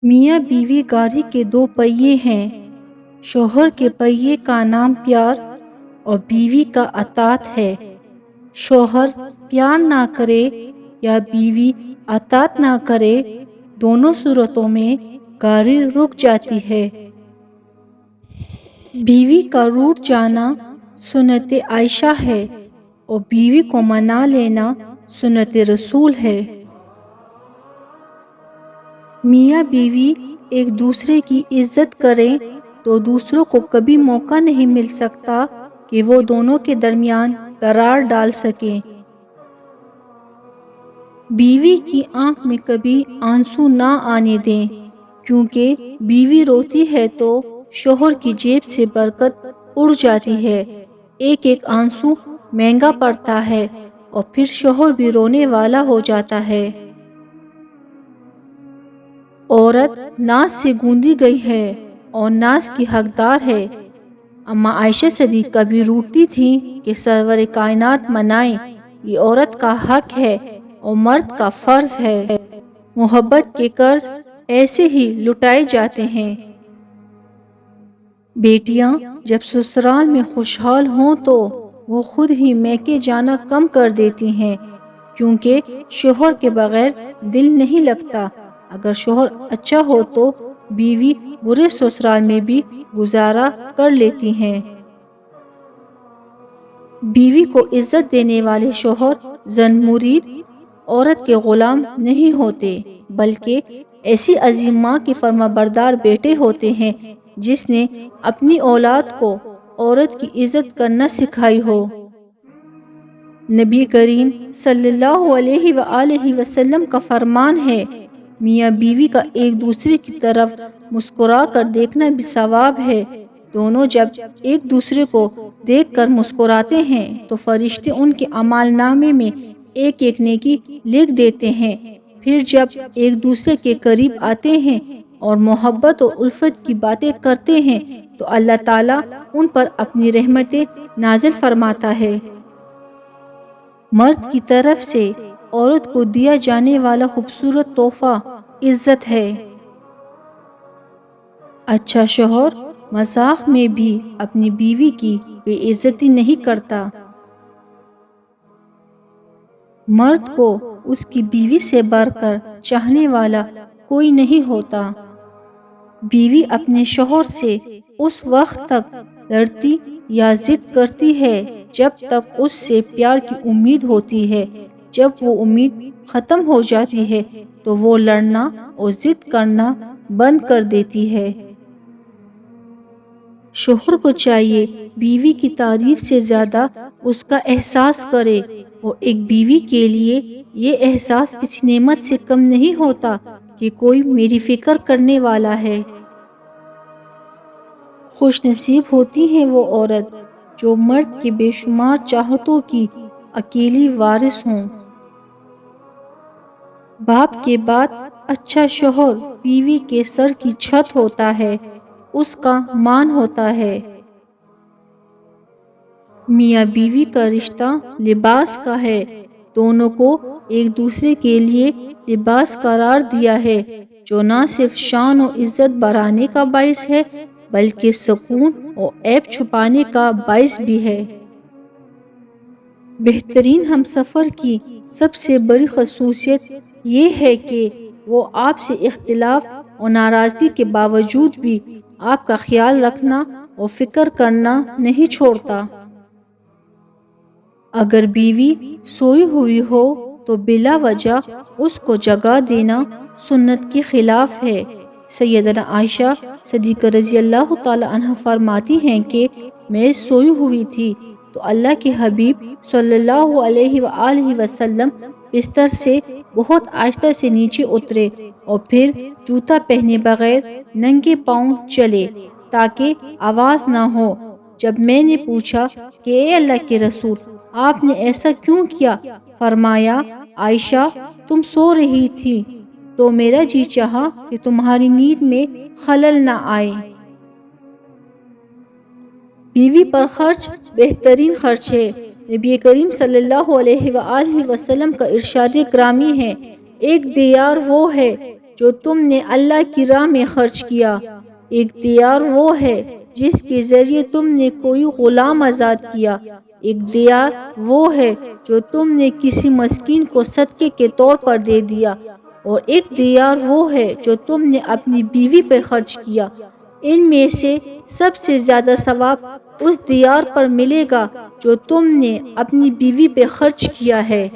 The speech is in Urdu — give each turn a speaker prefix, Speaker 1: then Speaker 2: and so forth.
Speaker 1: میاں بیوی گاڑی کے دو پہیے ہیں۔ شوہر کے پہیے کا نام پیار اور بیوی کا اطاعت ہے۔ شوہر پیار نہ کرے یا بیوی اطاعت نہ کرے، دونوں صورتوں میں گاڑی رک جاتی ہے۔ بیوی کا روٹھ جانا سنت عائشہ ہے اور بیوی کو منا لینا سنت رسول ہے۔ میاں بیوی ایک دوسرے کی عزت کریں تو دوسروں کو کبھی موقع نہیں مل سکتا کہ وہ دونوں کے درمیان درار ڈال سکیں۔ بیوی کی آنکھ میں کبھی آنسو نہ آنے دیں، کیونکہ بیوی روتی ہے تو شوہر کی جیب سے برکت اڑ جاتی ہے۔ ایک ایک آنسو مہنگا پڑتا ہے اور پھر شوہر بھی رونے والا ہو جاتا ہے۔ عورت ناز سے گوندی گئی ہے اور ناز کی حقدار ہے۔ اما عائشہ صدیقہ بھی روٹتی تھیں کہ سرور کائنات منائیں، یہ عورت کا حق ہے اور مرد کا فرض ہے۔ محبت کے قرض ایسے ہی لٹائے جاتے ہیں۔ بیٹیاں جب سسرال میں خوشحال ہوں تو وہ خود ہی میکے جانا کم کر دیتی ہیں، کیونکہ شوہر کے بغیر دل نہیں لگتا۔ اگر شوہر اچھا ہو تو بیوی برے سسرال میں بھی گزارا کر لیتی ہیں۔ بیوی کو عزت دینے والے شوہر زن مرید عورت کے غلام نہیں ہوتے، بلکہ ایسی عظیم ماں کے فرما بردار بیٹے ہوتے ہیں جس نے اپنی اولاد کو عورت کی عزت کرنا سکھائی ہو۔ نبی کریم صلی اللہ علیہ وآلہ وسلم کا فرمان ہے، میاں بیوی کا ایک دوسرے کی طرف مسکرا کر دیکھنا بھی ثواب ہے۔ دونوں جب ایک دوسرے کو دیکھ کر مسکراتے ہیں تو فرشتے ان کے اعمال نامے میں ایک ایک نیکی لکھ دیتے ہیں۔ پھر جب ایک دوسرے کے قریب آتے ہیں اور محبت و الفت کی باتیں کرتے ہیں تو اللہ تعالیٰ ان پر اپنی رحمتیں نازل فرماتا ہے۔ مرد کی طرف سے عورت کو دیا جانے والا خوبصورت تحفہ عزت ہے۔ اچھا شوہر مذاق میں بھی اپنی بیوی کی بے عزتی نہیں کرتا۔ مرد کو اس کی بیوی سے بڑھ کر چاہنے والا کوئی نہیں ہوتا۔ بیوی اپنے شوہر سے اس وقت تک لڑتی یا ضد کرتی ہے جب تک اس سے پیار کی امید ہوتی ہے۔ جب وہ امید ختم ہو جاتی ہے تو وہ لڑنا اور ضد کرنا بند کر دیتی ہے۔ شوہر کو چاہیے بیوی کی تعریف سے زیادہ اس کا احساس کرے، اور ایک بیوی کے لیے یہ احساس کسی نعمت سے کم نہیں ہوتا کہ کوئی میری فکر کرنے والا ہے۔ خوش نصیب ہوتی ہے وہ عورت جو مرد کے بے شمار چاہتوں کی اکیلی وارث ہوں۔ باپ کے بعد اچھا شوہر بیوی کے سر کی چھت ہوتا ہے، اس کا مان ہوتا ہے۔ میاں بیوی کا رشتہ لباس کا ہے، دونوں کو ایک دوسرے کے لیے لباس قرار دیا ہے، جو نہ صرف شان و عزت بڑھانے کا باعث ہے بلکہ سکون اور عیب چھپانے کا باعث بھی ہے۔ بہترین ہمسفر کی سب سے بڑی خصوصیت یہ ہے کہ وہ آپ سے اختلاف اور ناراضگی کے باوجود بھی آپ کا خیال رکھنا اور فکر کرنا نہیں چھوڑتا۔ اگر بیوی سوئی ہوئی ہو تو بلا وجہ اس کو جگا دینا سنت کے خلاف ہے۔ سیدنا عائشہ صدیقہ رضی اللہ تعالی عنہ فرماتی ہیں کہ میں سوئی ہوئی تھی تو اللہ کے حبیب صلی اللہ علیہ وآلہ وسلم بستر سے بہت آہستہ سے نیچے اترے اور پھر جوتا پہنے بغیر ننگے پاؤں چلے تاکہ آواز نہ ہو۔ جب میں نے پوچھا کہ اے اللہ کے رسول، آپ نے ایسا کیوں کیا؟ فرمایا، عائشہ تم سو رہی تھی تو میرا جی چاہا کہ تمہاری نیند میں خلل نہ آئے۔ بیوی پر خرچ بہترین خرچ ہے۔ نبی کریم صلی اللہ علیہ وآلہ وسلم کا ارشاد گرامی ہے، ایک دیار وہ ہے جو تم نے اللہ کی راہ میں خرچ کیا۔ ایک دیار وہ ہے جس کے ذریعے تم نے کوئی غلام آزاد کیا۔ ایک دیار وہ ہے جو تم نے کسی مسکین کو صدقے کے طور پر دے دیا، اور ایک دیار وہ ہے جو تم نے اپنی بیوی پر خرچ کیا۔ ان میں سے سب سے زیادہ ثواب اس دیار پر ملے گا جو تم نے اپنی بیوی پہ خرچ کیا ہے۔